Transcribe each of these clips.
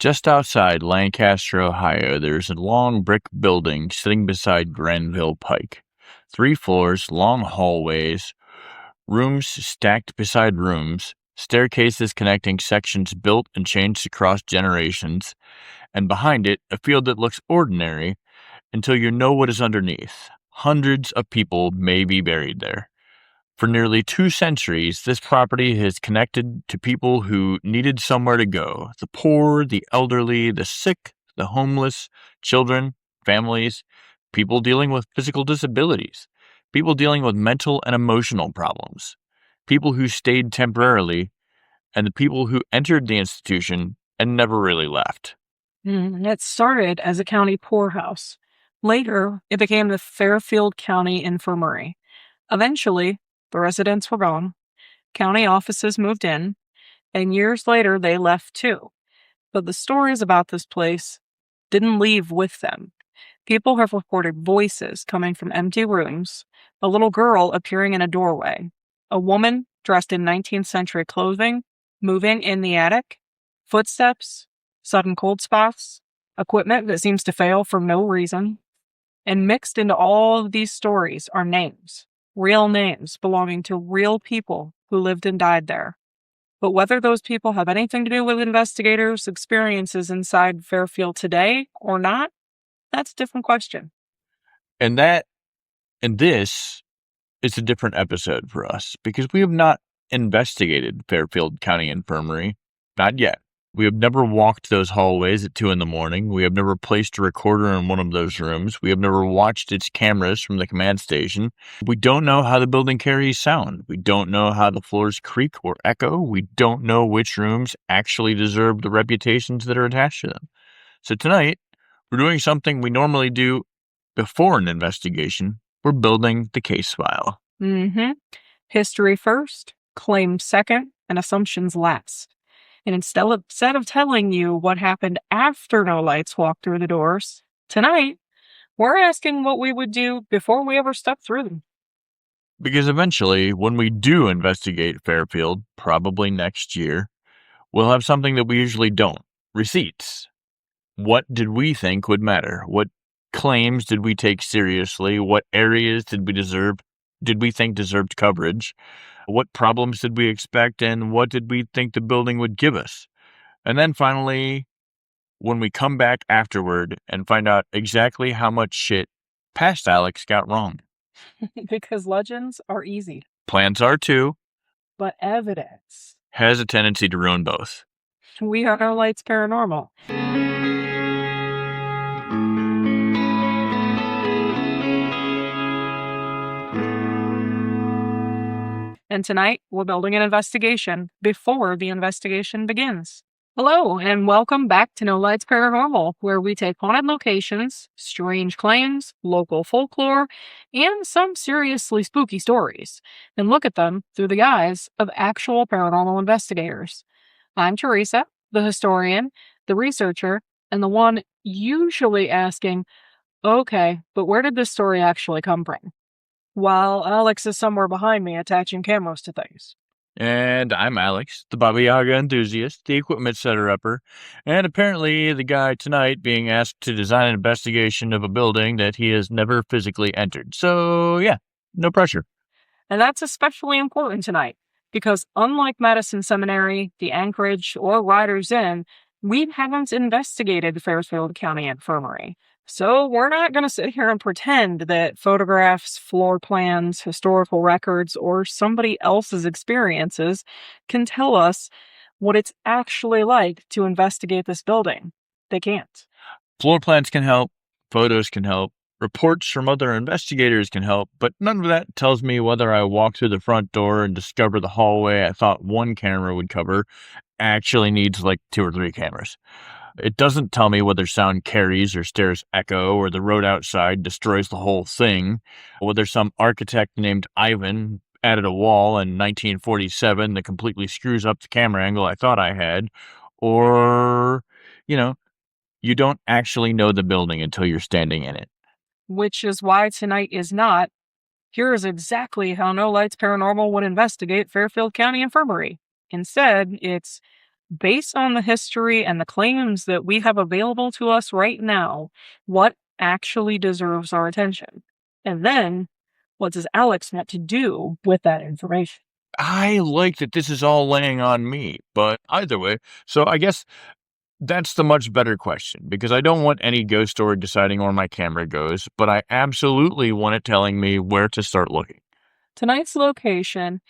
Just outside Lancaster, Ohio, there's a long brick building sitting beside Granville Pike. 3 floors, long hallways, rooms stacked beside rooms, staircases connecting sections built and changed across generations, and behind it, a field that looks ordinary until you know what is underneath. Hundreds of people may be buried there. For nearly 2 centuries, this property has connected to people who needed somewhere to go. The poor, the elderly, the sick, the homeless, children, families, people dealing with physical disabilities, people dealing with mental and emotional problems, people who stayed temporarily, and the people who entered the institution and never really left. It started as a county poorhouse. Later, it became the Fairfield County Infirmary. Eventually, the residents were gone, county offices moved in, and years later they left too. But the stories about this place didn't leave with them. People have reported voices coming from empty rooms, a little girl appearing in a doorway, a woman dressed in 19th century clothing moving in the attic, footsteps, sudden cold spots, equipment that seems to fail for no reason. And mixed into all of these stories are names. Real names belonging to real people who lived and died there. But whether those people have anything to do with investigators' experiences inside Fairfield today or not, that's a different question. And this is a different episode for us because we have not investigated Fairfield County Infirmary. Not yet. We have never walked those hallways at 2 a.m. We have never placed a recorder in one of those rooms. We have never watched its cameras from the command station. We don't know how the building carries sound. We don't know how the floors creak or echo. We don't know which rooms actually deserve the reputations that are attached to them. So tonight, we're doing something we normally do before an investigation. We're building the case file. History first, claims second, and assumptions last. And instead of telling you what happened after No Lights walked through the doors, tonight, we're asking what we would do before we ever stepped through them. Because eventually, when we do investigate Fairfield, probably next year, we'll have something that we usually don't. Receipts. What did we think would matter? What claims did we take seriously? What areas did we think deserved coverage? What problems did we expect, and what did we think the building would give us? And then finally, when we come back afterward and find out exactly how much shit past Alex got wrong. Because legends are easy. Plans are too. But evidence has a tendency to ruin both. We are No Lights Paranormal. And tonight, we're building an investigation before the investigation begins. Hello, and welcome back to No Lights Paranormal, where we take haunted locations, strange claims, local folklore, and some seriously spooky stories, and look at them through the eyes of actual paranormal investigators. I'm Teresa, the historian, the researcher, and the one usually asking, okay, but where did this story actually come from? While Alex is somewhere behind me attaching cameras to things. And I'm Alex, the Baba Yaga enthusiast, the equipment setter-upper, and apparently the guy tonight being asked to design an investigation of a building that he has never physically entered. So, yeah, no pressure. And that's especially important tonight, because unlike Madison Seminary, the Anchorage, or Riders Inn, we haven't investigated Fairfield County Infirmary. So we're not going to sit here and pretend that photographs, floor plans, historical records, or somebody else's experiences can tell us what it's actually like to investigate this building. They can't. Floor plans can help, photos can help, reports from other investigators can help, but none of that tells me whether I walk through the front door and discover the hallway I thought one camera would cover actually needs like 2 or 3 cameras. It doesn't tell me whether sound carries or stairs echo or the road outside destroys the whole thing, or whether some architect named Ivan added a wall in 1947 that completely screws up the camera angle I thought I had, or, you don't actually know the building until you're standing in it. Which is why tonight is not, here's exactly how No Lights Paranormal would investigate Fairfield County Infirmary. Instead, it's, based on the history and the claims that we have available to us right now, what actually deserves our attention? And then, what does Alex want to do with that information? I like that this is all laying on me, but either way, so I guess that's the much better question because I don't want any ghost story deciding where my camera goes, but I absolutely want it telling me where to start looking. Tonight's location,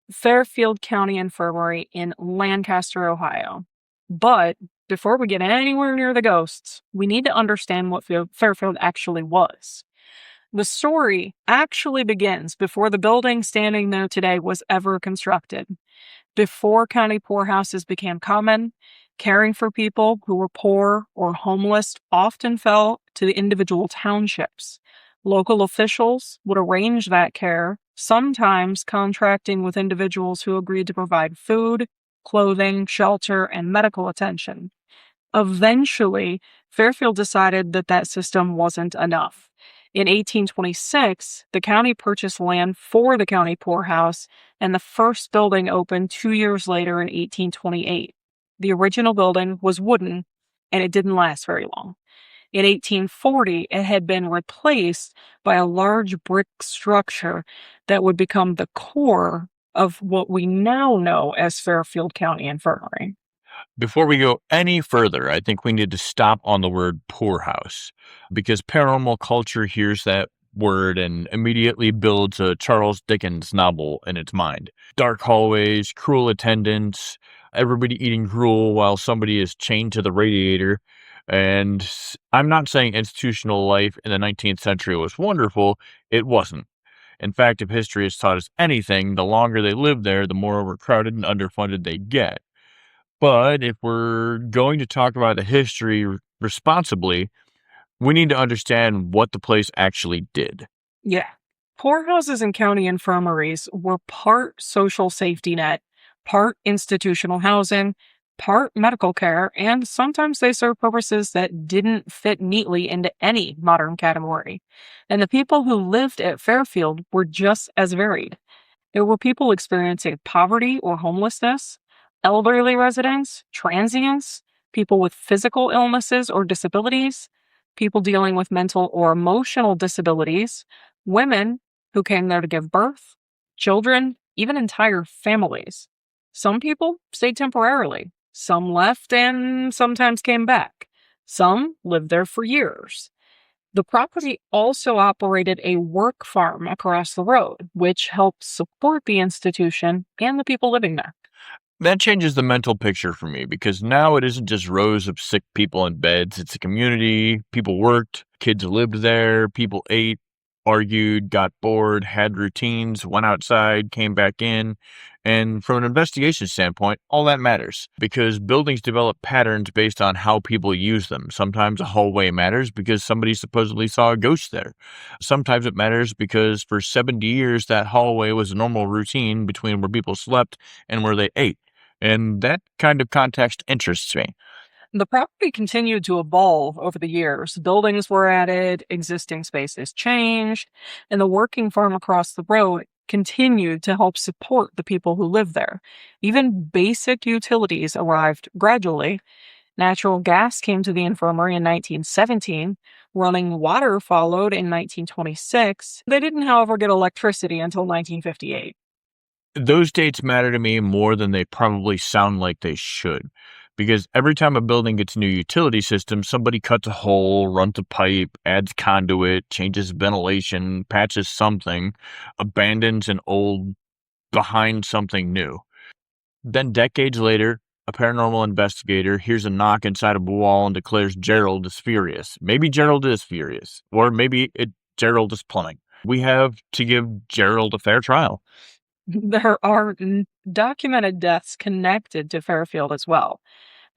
Fairfield County Infirmary in Lancaster, Ohio. But before we get anywhere near the ghosts, we need to understand what Fairfield actually was. The story actually begins before the building standing there today was ever constructed. Before county poorhouses became common, caring for people who were poor or homeless often fell to the individual townships. Local officials would arrange that care, sometimes contracting with individuals who agreed to provide food, clothing, shelter, and medical attention. Eventually, Fairfield decided that that system wasn't enough. In 1826, the county purchased land for the county poorhouse, and the first building opened 2 years later in 1828. The original building was wooden, and it didn't last very long. In 1840, it had been replaced by a large brick structure that would become the core of what we now know as Fairfield County Infirmary. Before we go any further, I think we need to stop on the word poorhouse because paranormal culture hears that word and immediately builds a Charles Dickens novel in its mind. Dark hallways, cruel attendants, everybody eating gruel while somebody is chained to the radiator. And I'm not saying institutional life in the 19th century was wonderful. It wasn't. In fact, if history has taught us anything, the longer they live there, the more overcrowded and underfunded they get. But if we're going to talk about the history responsibly, we need to understand what the place actually did. Yeah. Poorhouses and county infirmaries were part social safety net, part institutional housing, part medical care, and sometimes they served purposes that didn't fit neatly into any modern category. And the people who lived at Fairfield were just as varied. There were people experiencing poverty or homelessness, elderly residents, transients, people with physical illnesses or disabilities, people dealing with mental or emotional disabilities, women who came there to give birth, children, even entire families. Some people stayed temporarily. Some left and sometimes came back. Some lived there for years. The property also operated a work farm across the road, which helped support the institution and the people living there. That changes the mental picture for me because now it isn't just rows of sick people in beds. It's a community. People worked, kids lived there, people ate, argued, got bored, had routines, went outside, came back in. And from an investigation standpoint, all that matters because buildings develop patterns based on how people use them. Sometimes a hallway matters because somebody supposedly saw a ghost there. Sometimes it matters because for 70 years, that hallway was a normal routine between where people slept and where they ate. And that kind of context interests me. The property continued to evolve over the years. Buildings were added, existing spaces changed, and the working farm across the road continued to help support the people who lived there. Even basic utilities arrived gradually. Natural gas came to the infirmary in 1917. Running water followed in 1926. They didn't, however, get electricity until 1958. Those dates matter to me more than they probably sound like they should. Because every time a building gets a new utility system, somebody cuts a hole, runs a pipe, adds conduit, changes ventilation, patches something, abandons an old behind something new. Then decades later, a paranormal investigator hears a knock inside a wall and declares Gerald is furious. Maybe Gerald is furious, or maybe Gerald is plumbing. We have to give Gerald a fair trial. There are documented deaths connected to Fairfield as well.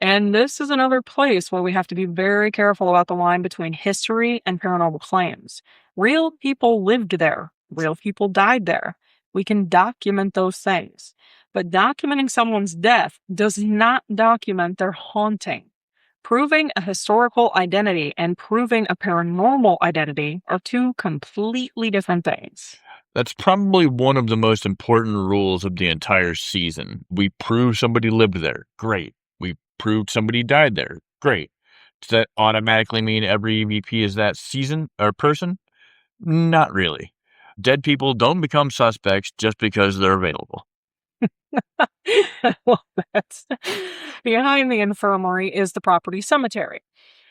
And this is another place where we have to be very careful about the line between history and paranormal claims. Real people lived there. Real people died there. We can document those things. But documenting someone's death does not document their haunting. Proving a historical identity and proving a paranormal identity are two completely different things. That's probably one of the most important rules of the entire season. We prove somebody lived there. Great. proved somebody died there. Great. Does that automatically mean every EVP is that season or person? Not really. Dead people don't become suspects just because they're available. Well, that's behind the infirmary is the property cemetery.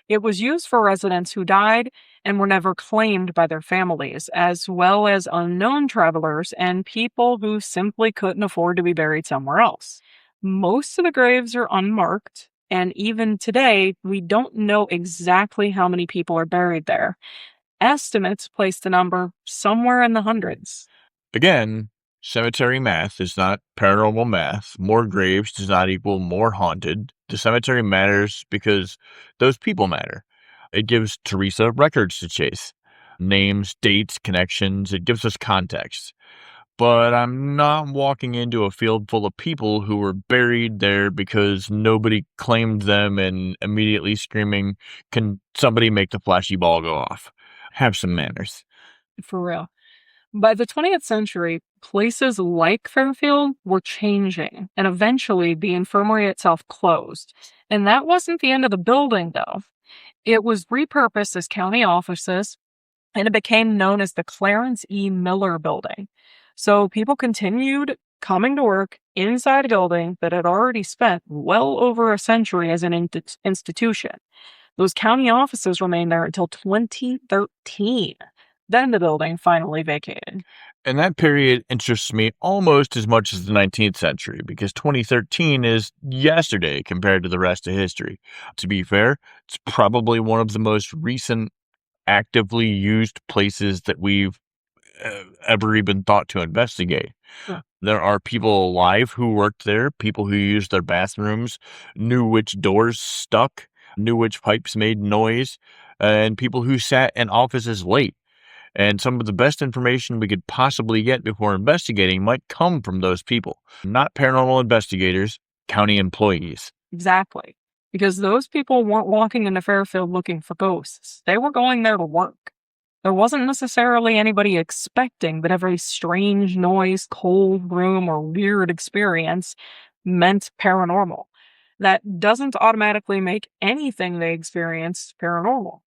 It was used for residents who died and were never claimed by their families, as well as unknown travelers and people who simply couldn't afford to be buried somewhere else. Most of the graves are unmarked, and even today, we don't know exactly how many people are buried there. Estimates place the number somewhere in the hundreds. Again, cemetery math is not paranormal math. More graves does not equal more haunted. The cemetery matters because those people matter. It gives Teresa records to chase, names, dates, connections. It gives us context. But I'm not walking into a field full of people who were buried there because nobody claimed them and immediately screaming, "Can somebody make the flashy ball go off?" Have some manners. For real. By the 20th century, places like Fairfield were changing, and eventually the infirmary itself closed. And that wasn't the end of the building, though. It was repurposed as county offices, and it became known as the Clarence E. Miller Building. So people continued coming to work inside a building that had already spent well over a century as an institution. Those county offices remained there until 2013. Then the building finally vacated. And that period interests me almost as much as the 19th century because 2013 is yesterday compared to the rest of history. To be fair, it's probably one of the most recent actively used places that we've ever even thought to investigate. Huh. There are people alive who worked there, people who used their bathrooms, knew which doors stuck, knew which pipes made noise, and people who sat in offices late. And some of the best information we could possibly get before investigating might come from those people, not paranormal investigators, county employees. Exactly. Because those people weren't walking into Fairfield looking for ghosts. They were going there to work. There wasn't necessarily anybody expecting that every strange noise, cold room, or weird experience meant paranormal. That doesn't automatically make anything they experienced paranormal.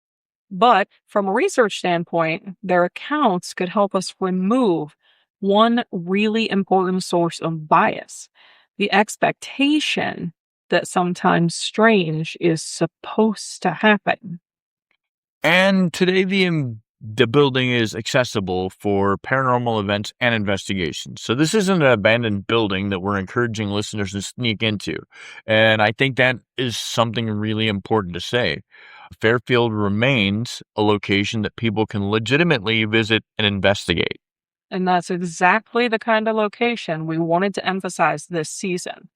But from a research standpoint, their accounts could help us remove one really important source of bias: the expectation that sometimes strange is supposed to happen. And today, the building is accessible for paranormal events and investigations. So this isn't an abandoned building that we're encouraging listeners to sneak into. And I think that is something really important to say. Fairfield remains a location that people can legitimately visit and investigate. And that's exactly the kind of location we wanted to emphasize this season.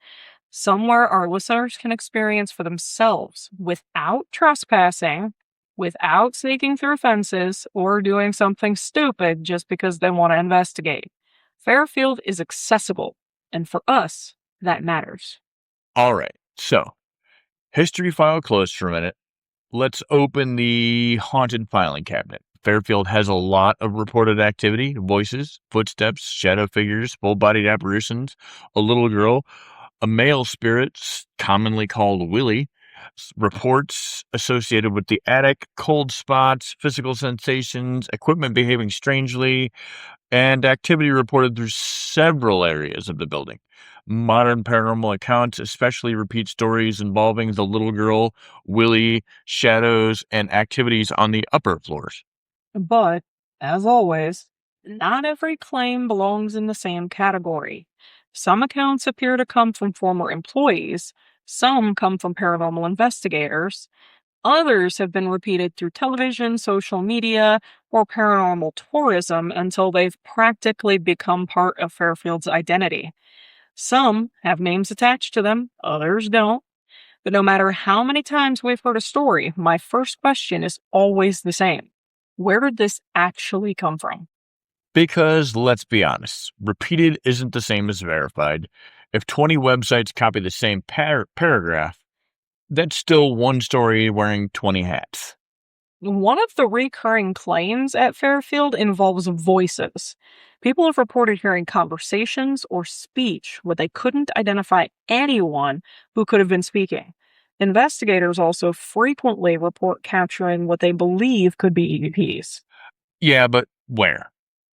Somewhere our listeners can experience for themselves without trespassing, without sneaking through fences, or doing something stupid just because they want to investigate. Fairfield is accessible, and for us, that matters. All right, so history file closed for a minute. Let's open the haunted filing cabinet. Fairfield has a lot of reported activity: voices, footsteps, shadow figures, full-bodied apparitions, a little girl, a male spirit, commonly called Willy, reports associated with the attic, cold spots, physical sensations, equipment behaving strangely, and activity reported through several areas of the building. Modern paranormal accounts especially repeat stories involving the little girl, Willy, shadows, and activities on the upper floors. But, as always, not every claim belongs in the same category. Some accounts appear to come from former employees, some come from paranormal investigators, others have been repeated through television, social media, or paranormal tourism until they've practically become part of Fairfield's identity. Some have names attached to them, others don't. But no matter how many times we've heard a story, my first question is always the same: where did this actually come from? Because, let's be honest, repeated isn't the same as verified. If 20 websites copy the same paragraph, that's still one story wearing 20 hats. One of the recurring claims at Fairfield involves voices. People have reported hearing conversations or speech where they couldn't identify anyone who could have been speaking. Investigators also frequently report capturing what they believe could be EVPs. Yeah, but where?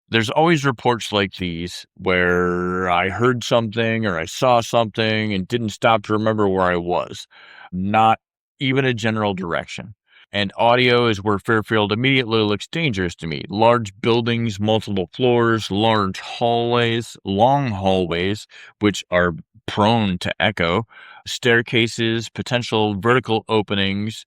There's always reports like these where I heard something or I saw something and didn't stop to remember where I was. Not even a general direction. And audio is where Fairfield immediately looks dangerous to me. Large buildings, multiple floors, large hallways, long hallways, which are prone to echo, staircases, potential vertical openings,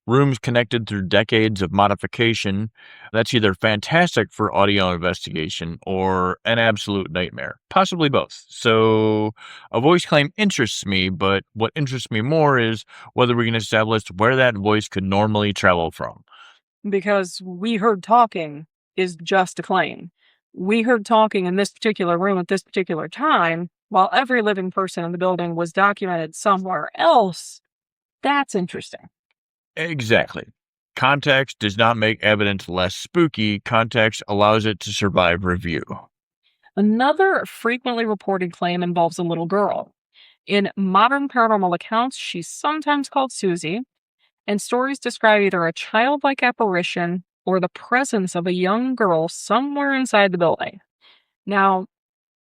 rooms connected through decades of modification. That's either fantastic for audio investigation or an absolute nightmare, possibly both. So a voice claim interests me, but what interests me more is whether we can establish where that voice could normally travel from. Because we heard talking is just a claim. We heard talking in this particular room at this particular time, while every living person in the building was documented somewhere else. That's interesting. Exactly. Context does not make evidence less spooky. Context allows it to survive review. Another frequently reported claim involves a little girl. In modern paranormal accounts, she's sometimes called Susie, and stories describe either a childlike apparition or the presence of a young girl somewhere inside the building. Now,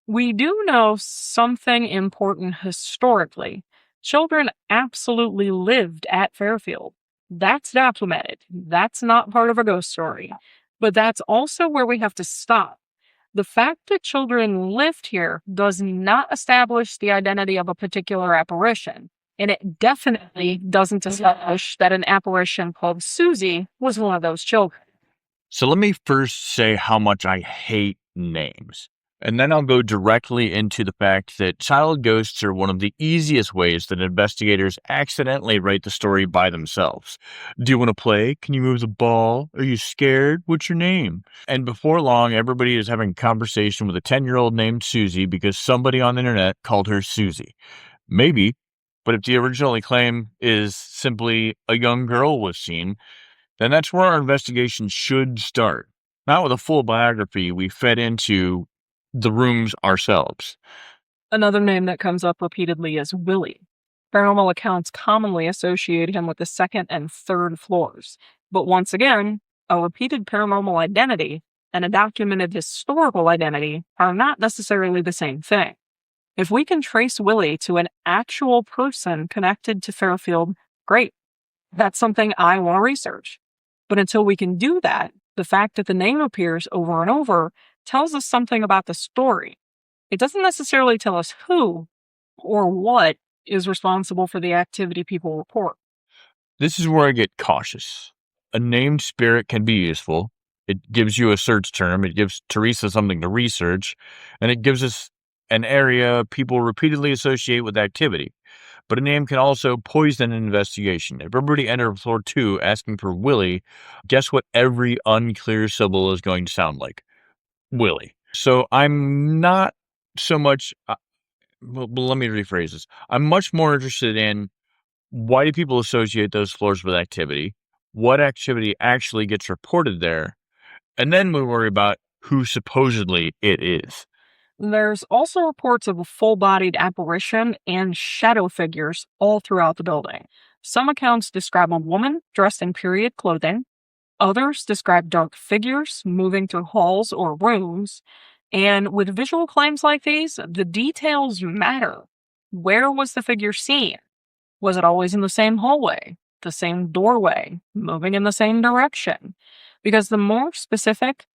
we do know something important historically. Children absolutely lived at Fairfield. That's documented. That's not part of a ghost story. But that's also where we have to stop. The fact that children lived here does not establish the identity of a particular apparition. And it definitely doesn't establish that an apparition called Susie was one of those children. So let me first say how much I hate names. And then I'll go directly into the fact that child ghosts are one of the easiest ways that investigators accidentally write the story by themselves. Do you want to play? Can you move the ball? Are you scared? What's your name? And before long, everybody is having a conversation with a 10-year-old named Susie because somebody on the internet called her Susie. Maybe, but if the original claim is simply a young girl was seen, then that's where our investigation should start. Not with a full biography we fed into the rooms ourselves. Another name that comes up repeatedly is Willy. Paranormal accounts commonly associate him with the second and third floors. But once again, a repeated paranormal identity and a documented historical identity are not necessarily the same thing. If we can trace Willy to an actual person connected to Fairfield, great. That's something I want to research. But until we can do that, the fact that the name appears over and over tells us something about the story. It doesn't necessarily tell us who or what is responsible for the activity people report. This is where I get cautious. A named spirit can be useful. It gives you a search term. It gives Teresa something to research. And it gives us an area people repeatedly associate with activity. But a name can also poison an investigation. If everybody entered floor 2 asking for Willy, guess what every unclear syllable is going to sound like? Willy. So I'm not so much, well, let me rephrase this. I'm much more interested in why do people associate those floors with activity? What activity actually gets reported there? And then we worry about who supposedly it is. There's also reports of a full-bodied apparition and shadow figures all throughout the building. Some accounts describe a woman dressed in period clothing. Others describe dark figures moving through halls or rooms. And with visual claims like these, the details matter. Where was the figure seen? Was it always in the same hallway, the same doorway, moving in the same direction? Because the more specific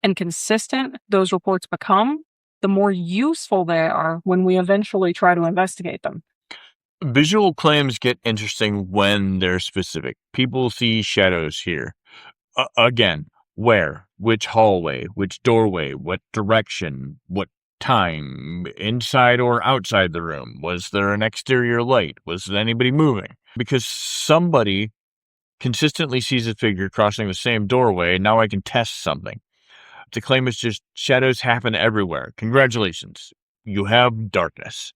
and consistent those reports become, the more useful they are when we eventually try to investigate them. Visual claims get interesting when they're specific. People see shadows here. Again, where? Which hallway? Which doorway? What direction? What time? Inside or outside the room? Was there an exterior light? Was anybody moving? Because somebody consistently sees a figure crossing the same doorway, and now I can test something. The claim is just shadows happen everywhere. Congratulations. You have darkness.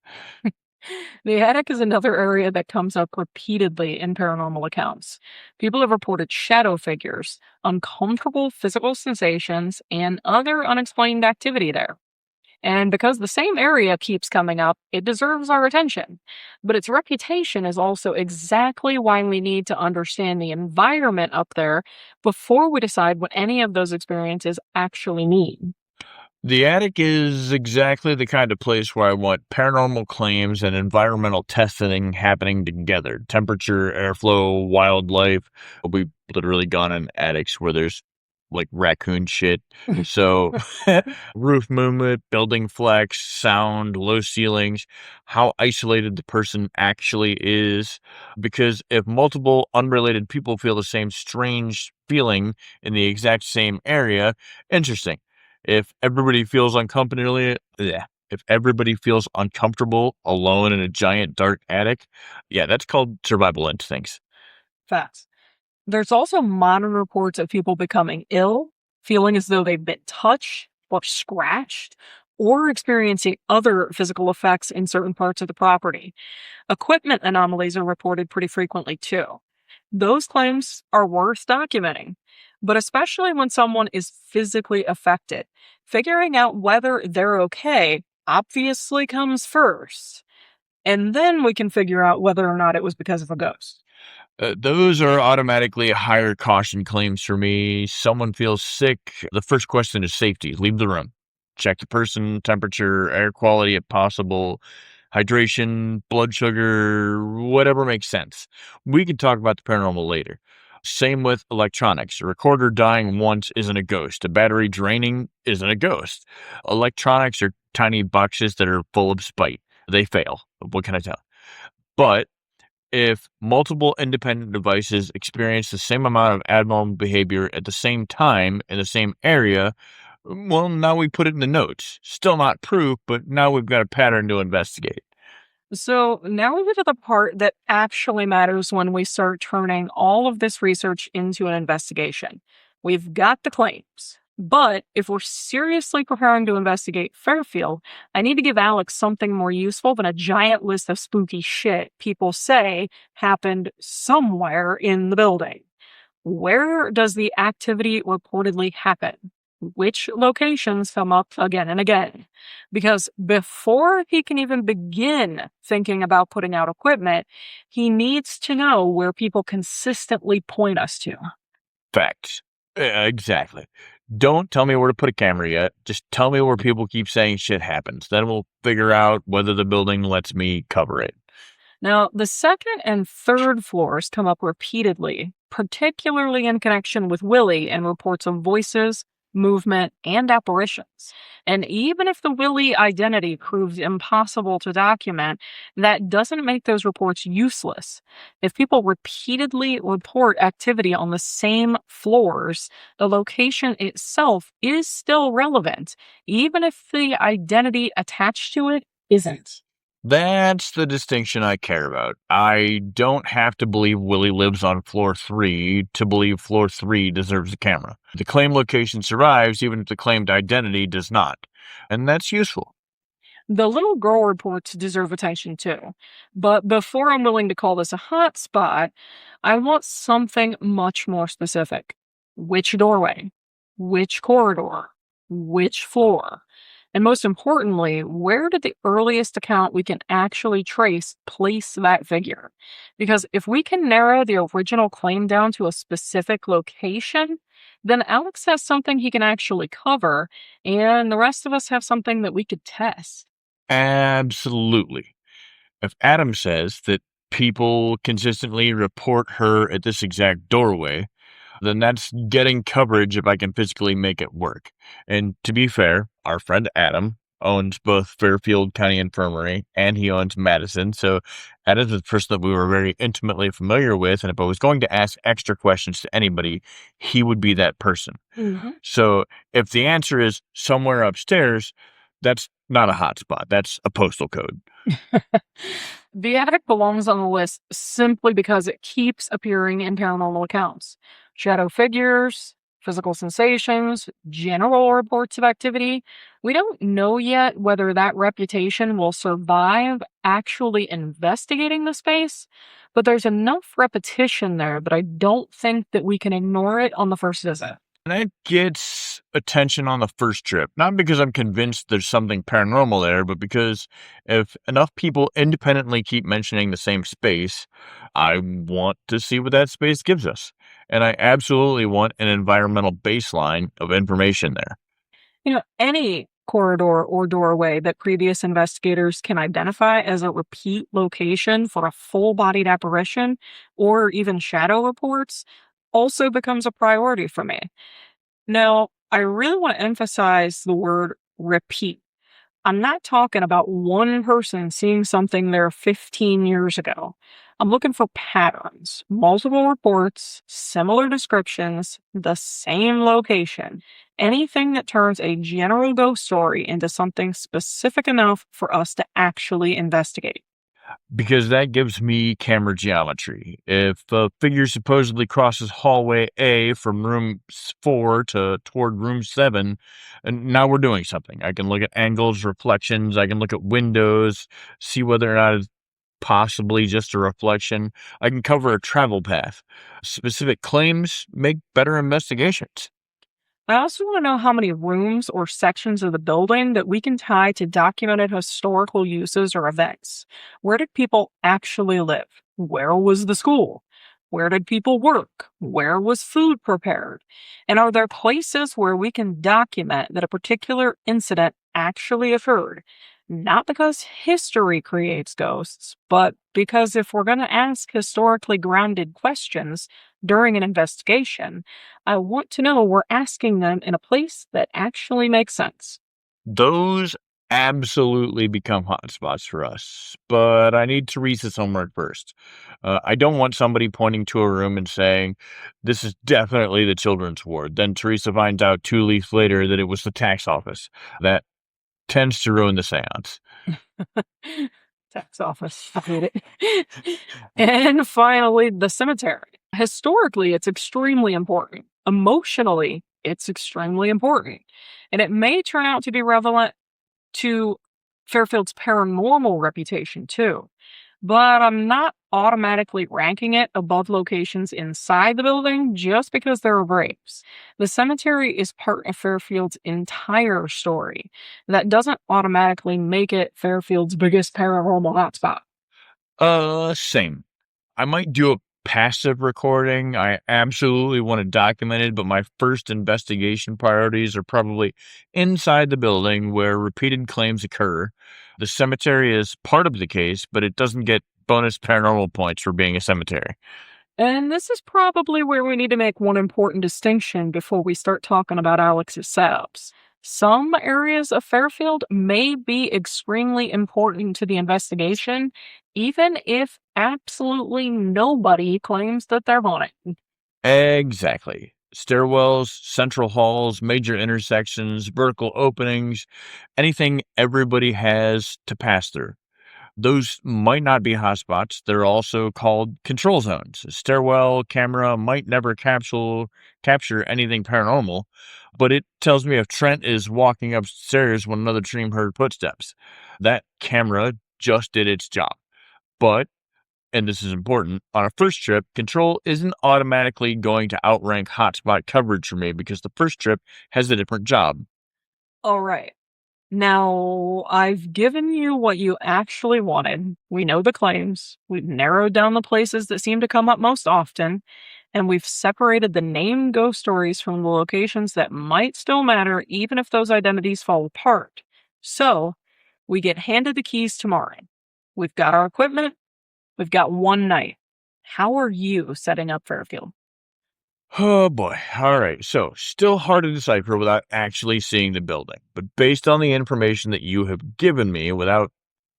The attic is another area that comes up repeatedly in paranormal accounts. People have reported shadow figures, uncomfortable physical sensations, and other unexplained activity there. And because the same area keeps coming up, it deserves our attention. But its reputation is also exactly why we need to understand the environment up there before we decide what any of those experiences actually mean. The attic is exactly the kind of place where I want paranormal claims and environmental testing happening together. Temperature, airflow, wildlife. We've literally gone in attics where there's like raccoon shit. So, roof movement, building flex, sound, low ceilings, how isolated the person actually is. Because if multiple unrelated people feel the same strange feeling in the exact same area, interesting. If everybody feels if everybody feels uncomfortable alone in a giant dark attic, yeah, that's called survival instincts. Facts. There's also modern reports of people becoming ill, feeling as though they've been touched or scratched, or experiencing other physical effects in certain parts of the property. Equipment anomalies are reported pretty frequently too. Those claims are worth documenting, but especially when someone is physically affected. Figuring out whether they're okay obviously comes first, and then we can figure out whether or not it was because of a ghost. Those are automatically higher caution claims for me. Someone feels sick. The first question is safety. Leave the room. Check the person, temperature, air quality if possible, hydration, blood sugar, whatever makes sense. We can talk about the paranormal later. Same with electronics. A recorder dying once isn't a ghost. A battery draining isn't a ghost. Electronics are tiny boxes that are full of spite. They fail. What can I tell? But if multiple independent devices experience the same amount of abnormal behavior at the same time in the same area, well, now we put it in the notes. Still not proof, but now we've got a pattern to investigate. So now we get to the part that actually matters when we start turning all of this research into an investigation. We've got the claims. But if we're seriously preparing to investigate Fairfield, I need to give Alex something more useful than a giant list of spooky shit people say happened somewhere in the building. Where does the activity reportedly happen? Which locations come up again and again? Because before he can even begin thinking about putting out equipment, he needs to know where people consistently point us to. Facts. Exactly. Don't tell me where to put a camera yet. Just tell me where people keep saying shit happens. Then we'll figure out whether the building lets me cover it. Now, the second and third floors come up repeatedly, particularly in connection with Willy and reports of voices, movement, and apparitions. And even if the Willy identity proves impossible to document, that doesn't make those reports useless. If people repeatedly report activity on the same floors, the location itself is still relevant, even if the identity attached to it isn't. That's the distinction I care about. I don't have to believe Willie lives on floor 3 to believe floor 3 deserves a camera. The claimed location survives even if the claimed identity does not. And that's useful. The little girl reports deserve attention too. But before I'm willing to call this a hotspot, I want something much more specific. Which doorway? Which corridor? Which floor? And most importantly, where did the earliest account we can actually trace place that figure? Because if we can narrow the original claim down to a specific location, then Alex has something he can actually cover, and the rest of us have something that we could test. Absolutely. If Adam says that people consistently report her at this exact doorway, then that's getting coverage if I can physically make it work. And to be fair, our friend Adam owns both Fairfield County Infirmary and he owns Madison. So Adam's the person that we were very intimately familiar with. And if I was going to ask extra questions to anybody, he would be that person. Mhm. So if the answer is somewhere upstairs, that's not a hotspot. That's a postal code. The attic belongs on the list simply because it keeps appearing in paranormal accounts. Shadow figures, physical sensations, general reports of activity. We don't know yet whether that reputation will survive actually investigating the space, but there's enough repetition there that I don't think that we can ignore it on the first visit. And that gets its attention on the first trip. Not because I'm convinced there's something paranormal there, but because if enough people independently keep mentioning the same space, I want to see what that space gives us. And I absolutely want an environmental baseline of information there. Any corridor or doorway that previous investigators can identify as a repeat location for a full bodied apparition or even shadow reports also becomes a priority for me. Now, I really want to emphasize the word repeat. I'm not talking about one person seeing something there 15 years ago. I'm looking for patterns, multiple reports, similar descriptions, the same location. Anything that turns a general ghost story into something specific enough for us to actually investigate. Because that gives me camera geometry. If a figure supposedly crosses hallway A from room 4 to toward room 7, and now we're doing something. I can look at angles, reflections, I can look at windows, see whether or not it's possibly just a reflection. I can cover a travel path. Specific claims make better investigations. I also want to know how many rooms or sections of the building that we can tie to documented historical uses or events. Where did people actually live? Where was the school? Where did people work? Where was food prepared? And are there places where we can document that a particular incident actually occurred? Not because history creates ghosts, but because if we're going to ask historically grounded questions during an investigation, I want to know we're asking them in a place that actually makes sense. Those absolutely become hotspots for us, but I need Teresa's homework first. I don't want somebody pointing to a room and saying, "This is definitely the children's ward." Then Teresa finds out 2 weeks later that it was the tax office. That tends to ruin the seance. Tax office. I hate it. And finally, the cemetery. Historically, it's extremely important. Emotionally, it's extremely important. And it may turn out to be relevant to Fairfield's paranormal reputation, too. But I'm not automatically ranking it above locations inside the building just because there are graves. The cemetery is part of Fairfield's entire story. That doesn't automatically make it Fairfield's biggest paranormal hotspot. Same. I might do a passive recording. I absolutely want to document it, but my first investigation priorities are probably inside the building where repeated claims occur. The cemetery is part of the case, but it doesn't get bonus paranormal points for being a cemetery. And this is probably where we need to make one important distinction before we start talking about Alex's setups. Some areas of Fairfield may be extremely important to the investigation, even if absolutely nobody claims that they're on it. Exactly. Stairwells, central halls, major intersections, vertical openings, anything everybody has to pass through. Those might not be hotspots. They're also called control zones. A stairwell camera might never capture anything paranormal, but it tells me if Trent is walking upstairs when another team heard footsteps. That camera just did its job. But, and this is important, on a first trip, control isn't automatically going to outrank hotspot coverage for me because the first trip has a different job. All right. Now, I've given you what you actually wanted. We know the claims. We've narrowed down the places that seem to come up most often. And we've separated the named ghost stories from the locations that might still matter, even if those identities fall apart. So, we get handed the keys tomorrow. We've got our equipment. We've got one night. How are you setting up Fairfield? Oh boy. All right. So, still hard to decipher without actually seeing the building. But based on the information that you have given me, without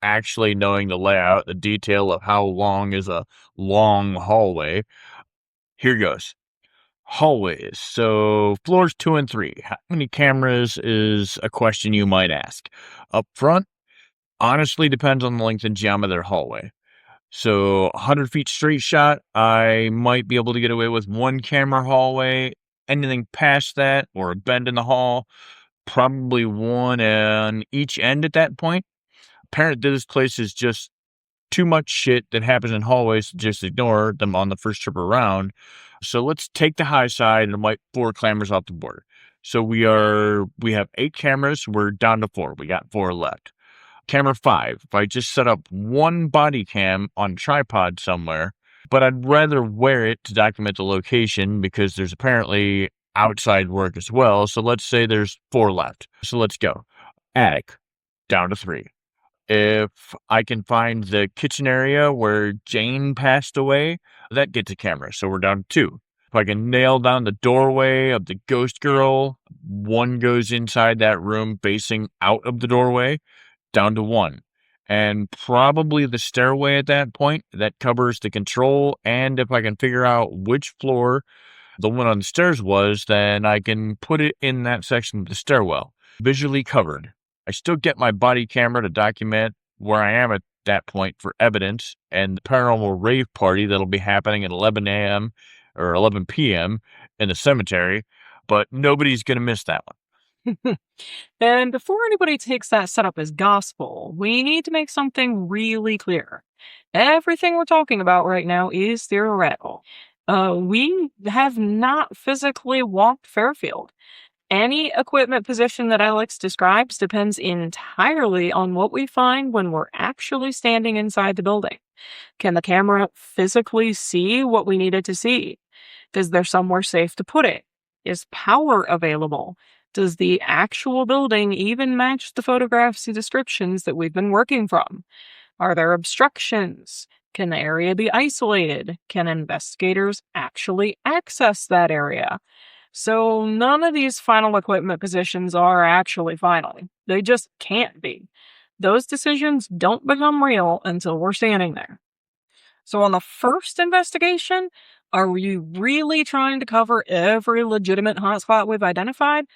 actually knowing the layout, the detail of how long is a long hallway, here goes. Hallways. So, floors 2 and 3. How many cameras is a question you might ask. Up front, honestly depends on the length and geometry of their hallway. So 100 feet straight shot, I might be able to get away with one camera hallway. Anything past that or a bend in the hall, probably one on each end at that point. Apparently, this place is just too much shit that happens in hallways to just ignore them on the first trip around. So let's take the high side and wipe 4 cameras off the board. So we have 8 cameras. We're down to 4. We got 4 left. Camera 5. If I just set up one body cam on a tripod somewhere, but I'd rather wear it to document the location because there's apparently outside work as well. So let's say there's 4 left. So let's go. Attic, down to 3. If I can find the kitchen area where Jane passed away, that gets a camera. So we're down to 2. If I can nail down the doorway of the ghost girl, 1 goes inside that room facing out of the doorway, down to 1. And probably the stairway at that point, that covers the control. And if I can figure out which floor the one on the stairs was, then I can put it in that section of the stairwell, visually covered. I still get my body camera to document where I am at that point for evidence and the paranormal rave party that'll be happening at 11 a.m. or 11 p.m. in the cemetery, but nobody's going to miss that one. And before anybody takes that setup as gospel, we need to make something really clear. Everything we're talking about right now is theoretical. We have not physically walked Fairfield. Any equipment position that Alex describes depends entirely on what we find when we're actually standing inside the building. Can the camera physically see what we need it to see? Is there somewhere safe to put it? Is power available? Does the actual building even match the photographs and descriptions that we've been working from? Are there obstructions? Can the area be isolated? Can investigators actually access that area? So none of these final equipment positions are actually final. They just can't be. Those decisions don't become real until we're standing there. So on the first investigation, are you really trying to cover every legitimate hotspot we've identified?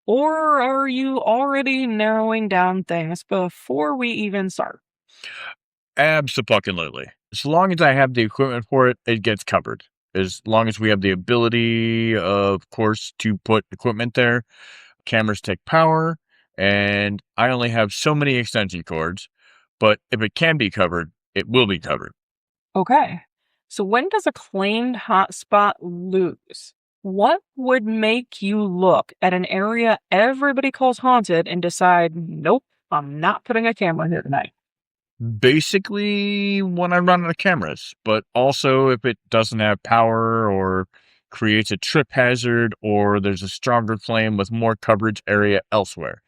Or are you already narrowing down things before we even start? Abso-fucking-lutely. As long as I have the equipment for it, it gets covered. As long as we have the ability, of course, to put equipment there, cameras take power, and I only have so many extension cords, but if it can be covered, it will be covered. Okay. So when does a claimed hotspot lose? What would make you look at an area everybody calls haunted and decide, nope, I'm not putting a camera here tonight? Basically, when I run out of cameras, but also if it doesn't have power or creates a trip hazard or there's a stronger flame with more coverage area elsewhere.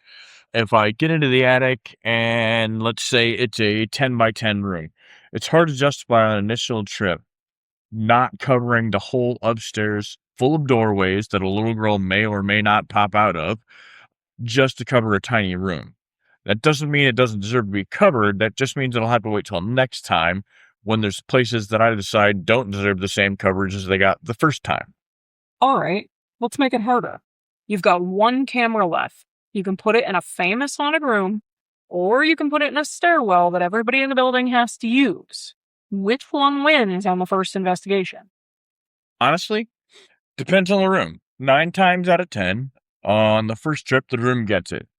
If I get into the attic and let's say it's a 10 by 10 room, it's hard to justify on an initial trip not covering the whole upstairs full of doorways that a little girl may or may not pop out of just to cover a tiny room. That doesn't mean it doesn't deserve to be covered. That just means it'll have to wait till next time when there's places that I decide don't deserve the same coverage as they got the first time. All right, let's make it harder. You've got 1 camera left. You can put it in a famous haunted room, or you can put it in a stairwell that everybody in the building has to use. Which one wins on the first investigation? Honestly, depends on the room. 9 times out of 10, on the first trip, the room gets it.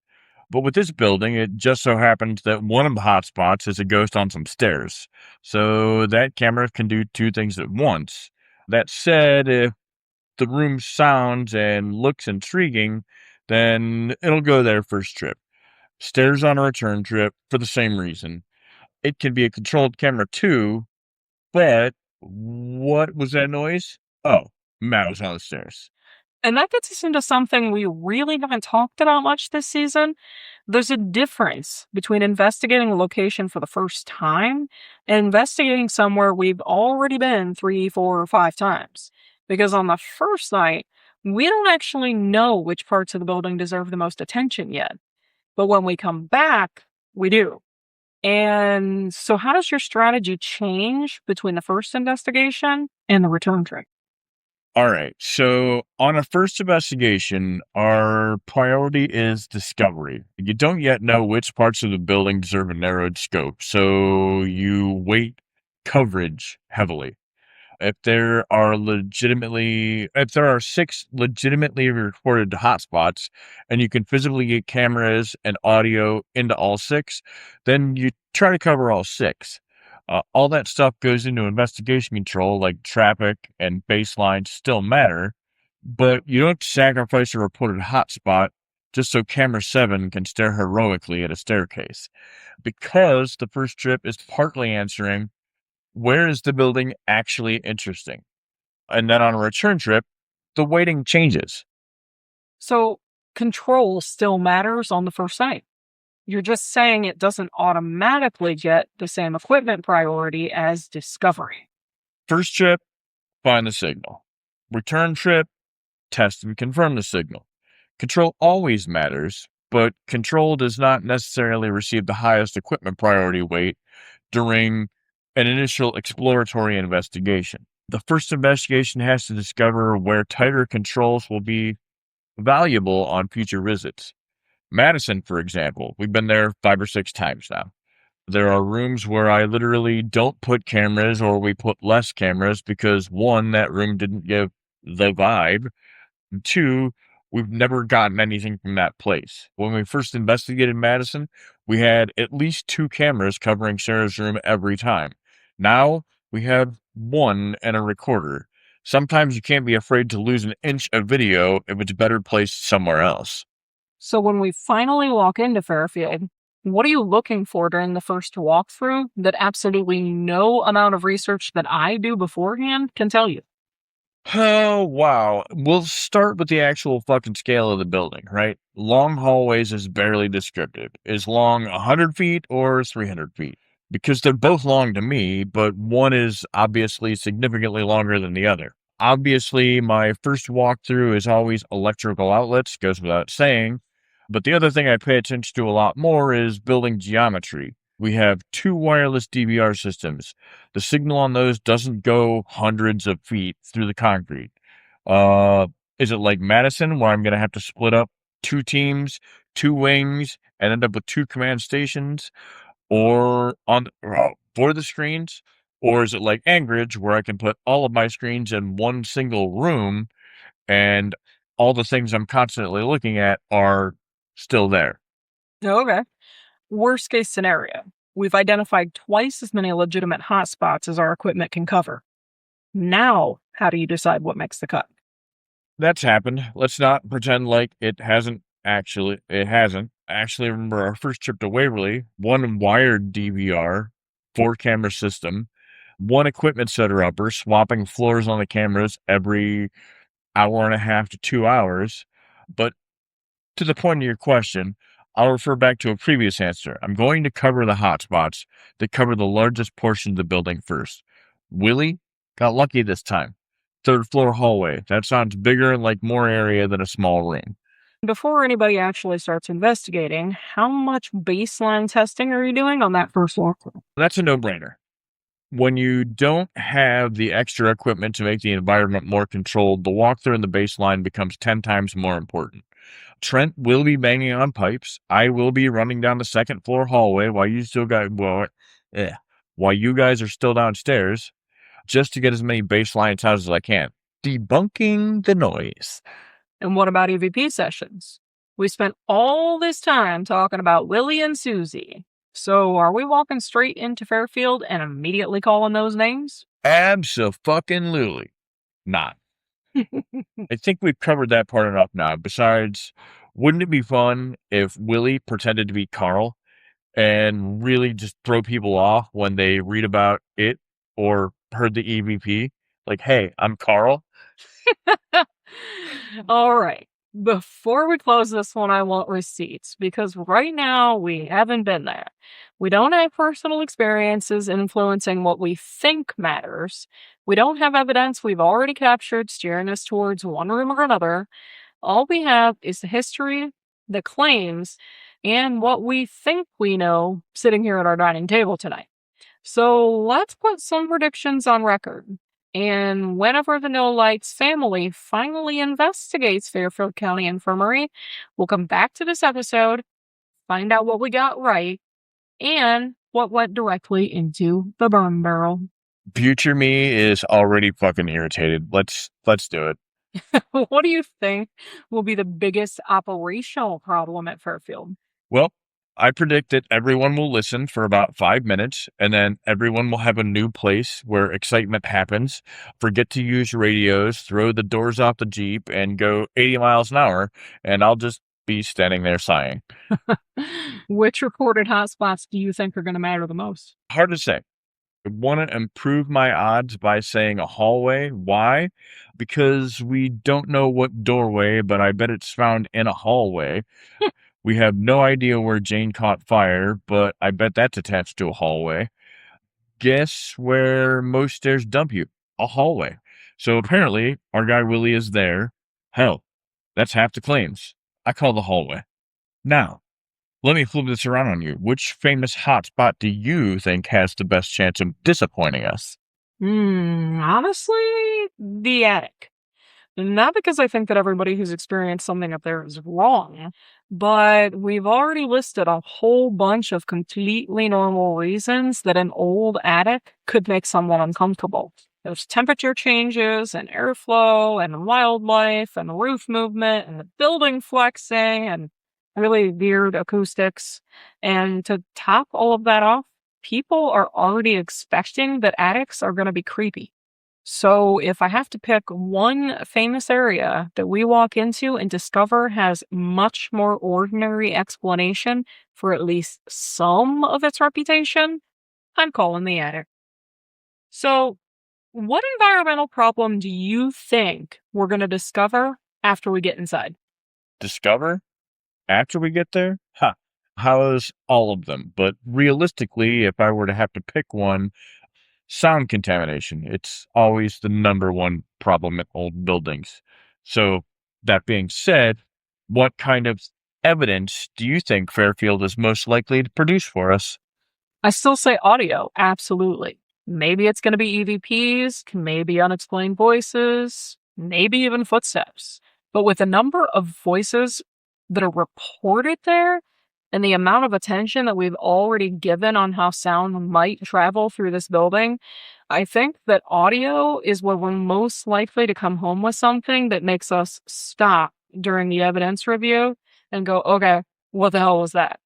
But with this building, it just so happens that one of the hotspots is a ghost on some stairs. So that camera can do 2 things at once. That said, if the room sounds and looks intriguing, then it'll go there first trip. Stairs on a return trip for the same reason. It can be a controlled camera too, but what was that noise? Oh, Matt was on the stairs. And that gets us into something we really haven't talked about much this season. There's a difference between investigating a location for the first time and investigating somewhere we've already been 3, 4, or 5 times. Because on the first night, we don't actually know which parts of the building deserve the most attention yet. But when we come back, we do. And so how does your strategy change between the first investigation and the return trip? All right. So on a first investigation, our priority is discovery. You don't yet know which parts of the building deserve a narrowed scope, so you weight coverage heavily. If there are 6 legitimately reported hotspots and you can physically get cameras and audio into all 6, then you try to cover all 6. All that stuff goes into investigation control, like traffic and baselines still matter, But you don't sacrifice a reported hotspot just so camera 7 can stare heroically at a staircase. Because the first trip is partly answering, where is the building actually interesting? And then on a return trip, the weighting changes. So control still matters on the first night. You're just saying it doesn't automatically get the same equipment priority as discovery. First trip, find the signal. Return trip, test and confirm the signal. Control always matters, but control does not necessarily receive the highest equipment priority weight during an initial exploratory investigation. The first investigation has to discover where tighter controls will be valuable on future visits. Madison, for example, we've been there 5 or 6 times now. There are rooms where I literally don't put cameras or we put less cameras because one, that room didn't give the vibe. And two, we've never gotten anything from that place. When we first investigated Madison, we had at least 2 cameras covering Sarah's room every time. Now we have 1 and a recorder. Sometimes you can't be afraid to lose an inch of video if it's better placed somewhere else. So when we finally walk into Fairfield, what are you looking for during the first walkthrough that absolutely no amount of research that I do beforehand can tell you? Oh, wow. We'll start with the actual fucking scale of the building, right? Long hallways is barely descriptive. Is long 100 feet or 300 feet? Because they're both long to me, but one is obviously significantly longer than the other. Obviously, my first walkthrough is always electrical outlets, goes without saying. But the other thing I pay attention to a lot more is building geometry. We have 2 wireless DVR systems. The signal on those doesn't go hundreds of feet through the concrete. Is it like Madison, where I'm going to have to split up 2 teams, 2 wings, and end up with 2 command stations, or on for the screens? Or is it like Anchorage, where I can put all of my screens in one single room, and all the things I'm constantly looking at are still there? Okay. Worst case scenario. We've identified twice as many legitimate hotspots as our equipment can cover. Now, how do you decide what makes the cut? That's happened. Let's not pretend like it hasn't actually. It hasn't. Actually, remember our first trip to Waverly, 1 wired DVR, 4 camera system, 1 equipment setter upper, swapping floors on the cameras every hour and a half to 2 hours. But to the point of your question, I'll refer back to a previous answer. I'm going to cover the hotspots that cover the largest portion of the building first. Willy got lucky this time. 3rd floor hallway. That sounds bigger and like more area than a small room. Before anybody actually starts investigating, how much baseline testing are you doing on that first walkthrough? That's a no-brainer. When you don't have the extra equipment to make the environment more controlled, the walkthrough and the baseline becomes 10 times more important. Trent will be banging on pipes. I will be running down the 2nd floor hallway while you guys are still downstairs, just to get as many baseline sounds as I can. Debunking the noise. And what about EVP sessions? We spent all this time talking about Willy and Susie. So are we walking straight into Fairfield and immediately calling those names? Abso-fucking-lutely not. I think we've covered that part enough now. Besides, wouldn't it be fun if Willy pretended to be Carl and really just throw people off when they read about it or heard the EVP? Like, hey, I'm Carl. All right. Before we close this one, I want receipts because right now we haven't been there. We don't have personal experiences influencing what we think matters. We don't have evidence we've already captured steering us towards one room or another. All we have is the history, the claims, and what we think we know sitting here at our dining table tonight. So let's put some predictions on record. And whenever the No Lights family finally investigates Fairfield County Infirmary, we'll come back to this episode, find out what we got right, and what went directly into the burn barrel. Future me is already fucking irritated. Let's do it. What do you think will be the biggest operational problem at Fairfield? Well, I predict that everyone will listen for about 5 minutes, and then everyone will have a new place where excitement happens, forget to use radios, throw the doors off the Jeep, and go 80 miles an hour, and I'll just be standing there sighing. Which recorded hotspots do you think are going to matter the most? Hard to say. I want to improve my odds by saying a hallway. Why? Because we don't know what doorway, but I bet it's found in a hallway. We have no idea where Jane caught fire, but I bet that's attached to a hallway. Guess where most stairs dump you? A hallway. So apparently, our guy Willy is there. Hell, that's half the claims. I call the hallway. Now, let me flip this around on you. Which famous hotspot do you think has the best chance of disappointing us? Honestly, the attic. Not because I think that everybody who's experienced something up there is wrong, but we've already listed a whole bunch of completely normal reasons that an old attic could make someone uncomfortable. There's temperature changes and airflow and wildlife and roof movement and the building flexing and really weird acoustics. And to top all of that off, people are already expecting that attics are going to be creepy. So, if I have to pick one famous area that we walk into and discover has much more ordinary explanation for at least some of its reputation, I'm calling the attic. So, what environmental problem do you think we're going to discover after we get inside? Discover? After we get there? Ha! How's all of them? But realistically, if I were to have to pick one, sound contamination. It's always the number one problem at old buildings. So, that being said, what kind of evidence do you think Fairfield is most likely to produce for us? I still say audio, absolutely. Maybe it's going to be EVPs, maybe unexplained voices, maybe even footsteps. But with the number of voices that are reported there and the amount of attention that we've already given on how sound might travel through this building, I think that audio is where we're most likely to come home with something that makes us stop during the evidence review and go, okay, what the hell was that?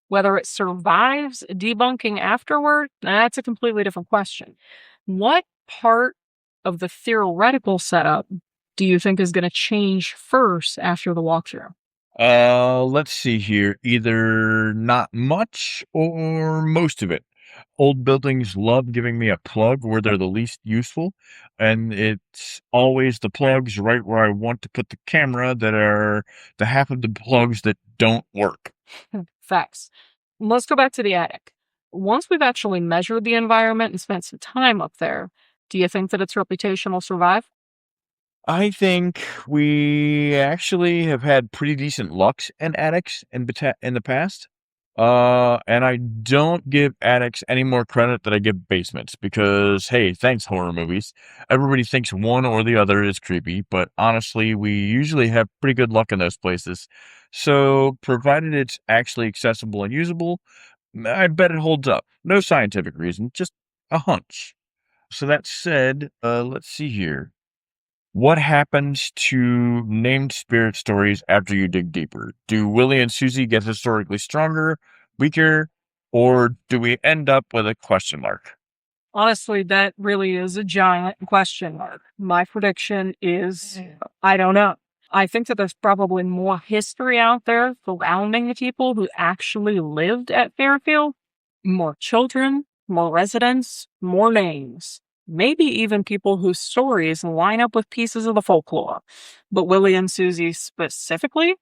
Whether it survives debunking afterward, that's a completely different question. What part of the theoretical setup do you think is going to change first after the walkthrough? Let's see here. Either not much or most of it. Old buildings love giving me a plug where they're the least useful, and it's always the plugs right where I want to put the camera that are the half of the plugs that don't work. Facts. Let's go back to the attic. Once we've actually measured the environment and spent some time up there, do you think that its reputation will survive? I think we actually have had pretty decent lucks in attics in the past. And I don't give attics any more credit than I give basements because, hey, thanks, horror movies. Everybody thinks one or the other is creepy, but honestly, we usually have pretty good luck in those places. So, provided it's actually accessible and usable, I bet it holds up. No scientific reason, just a hunch. So, that said, let's see here. What happens to named spirit stories after you dig deeper? Do Willie and Susie get historically stronger, weaker, or do we end up with a question mark? Honestly, that really is a giant question mark. My prediction is I don't know. I think that there's probably more history out there surrounding the people who actually lived at Fairfield. More children, more residents, more names. Maybe even people whose stories line up with pieces of the folklore. But Willie and Susie specifically,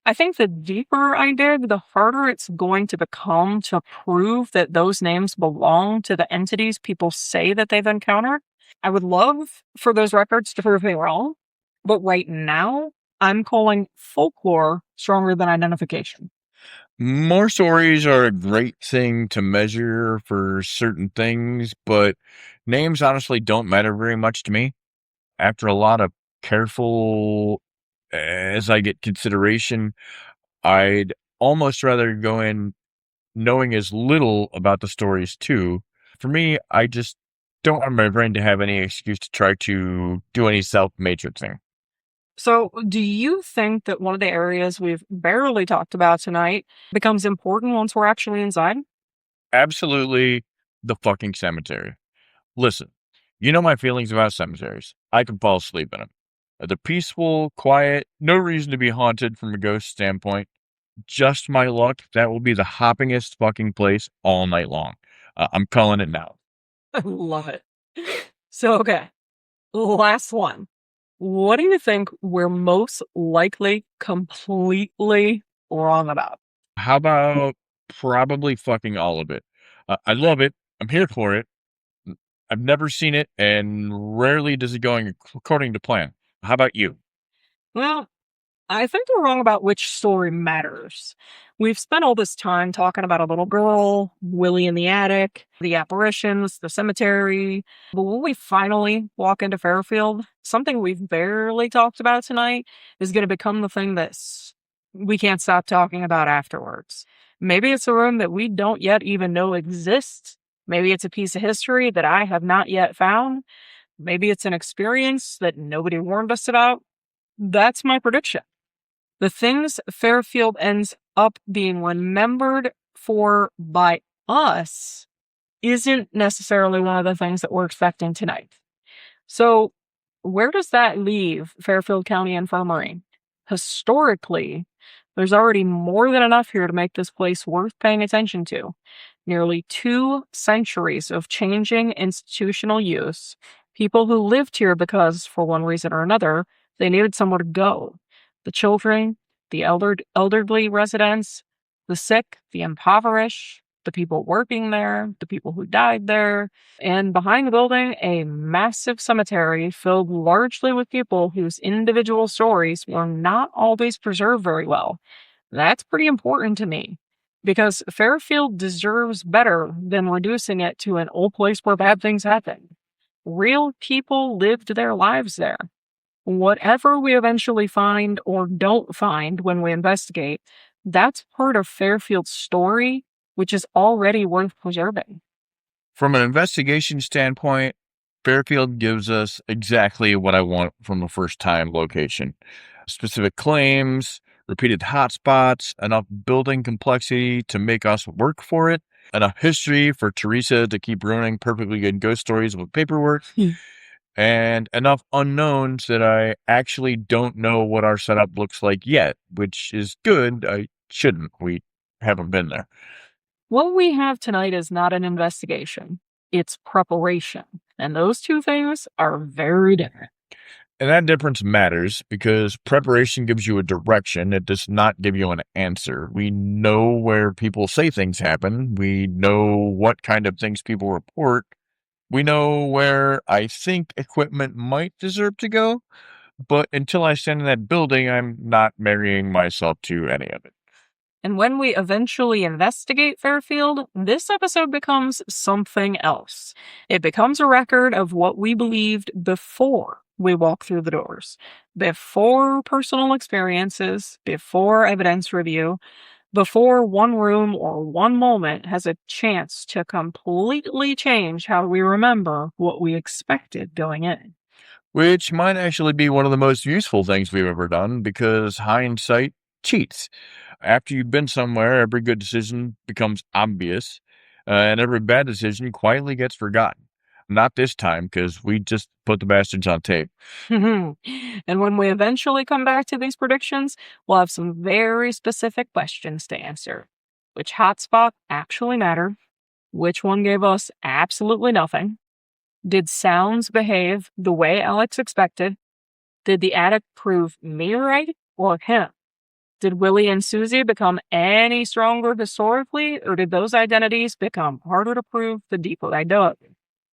I think the deeper I dig, the harder it's going to become to prove that those names belong to the entities people say that they've encountered. I would love for those records to prove me wrong, but right now, I'm calling folklore stronger than identification. More stories are a great thing to measure for certain things, but names honestly don't matter very much to me. After a lot of careful, as I get consideration, I'd almost rather go in knowing as little about the stories too. For me, I just don't want my brain to have any excuse to try to do any self-matrixing. So, do you think that one of the areas we've barely talked about tonight becomes important once we're actually inside? Absolutely the fucking cemetery. Listen, you know my feelings about cemeteries. I can fall asleep in them. They're peaceful, quiet, no reason to be haunted from a ghost standpoint. Just my luck, that will be the hoppingest fucking place all night long. I'm calling it now. I love it. So, okay, last one. What do you think we're most likely completely wrong about? How about probably fucking all of it? I love it. I'm here for it. I've never seen it, and rarely does it going according to plan. How about you? Well, I think we're wrong about which story matters. We've spent all this time talking about a little girl, Willy in the attic, the apparitions, the cemetery. But when we finally walk into Fairfield, something we've barely talked about tonight is going to become the thing we can't stop talking about afterwards. Maybe it's a room that we don't yet even know exists. Maybe it's a piece of history that I have not yet found. Maybe it's an experience that nobody warned us about. That's my prediction. The things Fairfield ends up being remembered for by us isn't necessarily one of the things that we're expecting tonight. So, where does that leave Fairfield County Infirmary? Historically, there's already more than enough here to make this place worth paying attention to. Nearly 2 centuries of changing institutional use, people who lived here because, for one reason or another, they needed somewhere to go. The children, the elderly residents, the sick, the impoverished, the people working there, the people who died there, and behind the building, a massive cemetery filled largely with people whose individual stories were not always preserved very well. That's pretty important to me because Fairfield deserves better than reducing it to an old place where bad things happen. Real people lived their lives there. Whatever we eventually find or don't find when we investigate, that's part of Fairfield's story, which is already worth preserving. From an investigation standpoint, Fairfield gives us exactly what I want from a first time location. Specific claims, repeated hotspots, enough building complexity to make us work for it, enough history for Teresa to keep ruining perfectly good ghost stories with paperwork, and enough unknowns that I actually don't know what our setup looks like yet, which is good. I shouldn't. We haven't been there. What we have tonight is not an investigation, it's preparation. And those two things are very different. And that difference matters because preparation gives you a direction. It does not give you an answer. We know where people say things happen. We know what kind of things people report. We know where I think equipment might deserve to go. But until I stand in that building, I'm not marrying myself to any of it. And when we eventually investigate Fairfield, this episode becomes something else. It becomes a record of what we believed before we walk through the doors, before personal experiences, before evidence review, before one room or one moment has a chance to completely change how we remember what we expected going in. Which might actually be one of the most useful things we've ever done because hindsight cheats. After you've been somewhere, every good decision becomes obvious, and every bad decision quietly gets forgotten. Not this time, because we just put the bastards on tape. And when we eventually come back to these predictions, we'll have some very specific questions to answer. Which hotspot actually mattered? Which one gave us absolutely nothing? Did sounds behave the way Alex expected? Did the attic prove me right or him? Did Willie and Susie become any stronger historically, or did those identities become harder to prove the deeper they dug?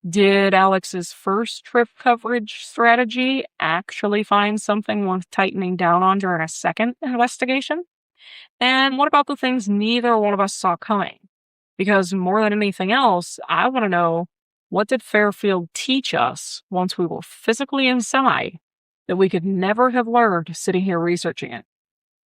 Did Alex's first trip coverage strategy actually find something worth tightening down on during a second investigation? And what about the things neither one of us saw coming? Because more than anything else, I want to know, what did Fairfield teach us once we were physically inside that we could never have learned sitting here researching it?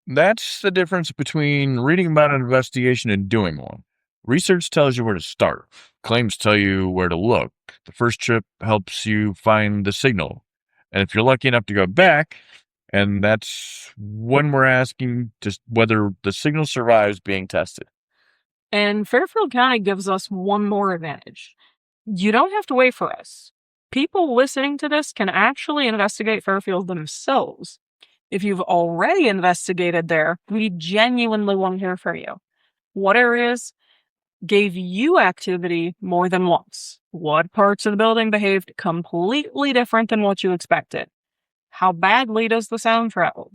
That's the difference between reading about an investigation and doing one. Research tells you where to start. Claims tell you where to look. The first trip helps you find the signal. And if you're lucky enough to go back, And that's when we're asking just whether the signal survives being tested. And Fairfield County gives us one more advantage. You don't have to wait for us. People listening to this can actually investigate Fairfield themselves. If you've already investigated there, we genuinely want to hear from you. What areas gave you activity more than once? What parts of the building behaved completely different than what you expected? How badly does the sound travel?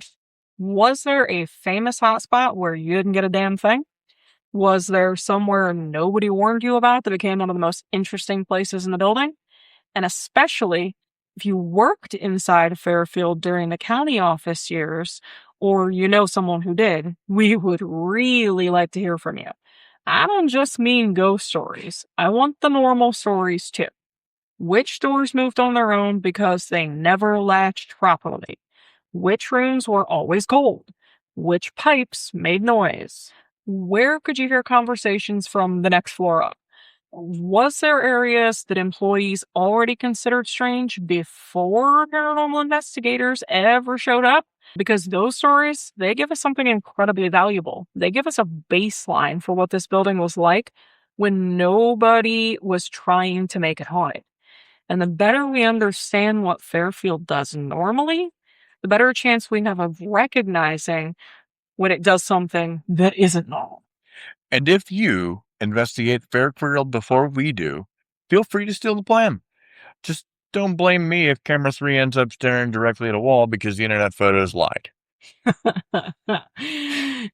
Was there a famous hotspot where you didn't get a damn thing? Was there somewhere nobody warned you about that became one of the most interesting places in the building? And especially if you worked inside Fairfield during the county office years, or you know someone who did, we would really like to hear from you. I don't just mean ghost stories. I want the normal stories too. Which doors moved on their own because they never latched properly? Which rooms were always cold? Which pipes made noise? Where could you hear conversations from the next floor up? Was there areas that employees already considered strange before paranormal investigators ever showed up? Because those stories, they give us something incredibly valuable. They give us a baseline for what this building was like when nobody was trying to make it haunted. And the better we understand what Fairfield does normally, the better chance we have of recognizing when it does something that isn't normal. And if you investigate Fairfield before we do, feel free to steal the plan. Just don't blame me if camera 3 ends up staring directly at a wall because the internet photos lied.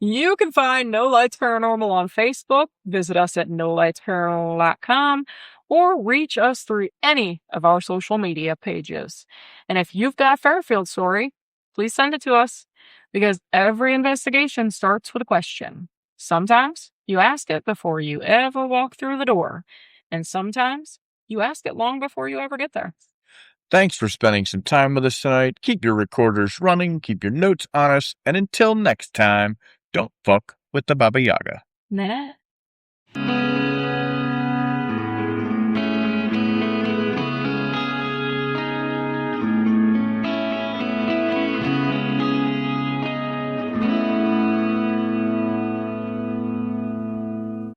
You can find No Lights Paranormal on Facebook, visit us at nolightsparanormal.com, or reach us through any of our social media pages. And if you've got a Fairfield story, please send it to us, because every investigation starts with a question. Sometimes you ask it before you ever walk through the door, and sometimes you ask it long before you ever get there. Thanks for spending some time with us tonight. Keep your recorders running, keep your notes honest, and until next time, don't fuck with the Baba Yaga. Nah.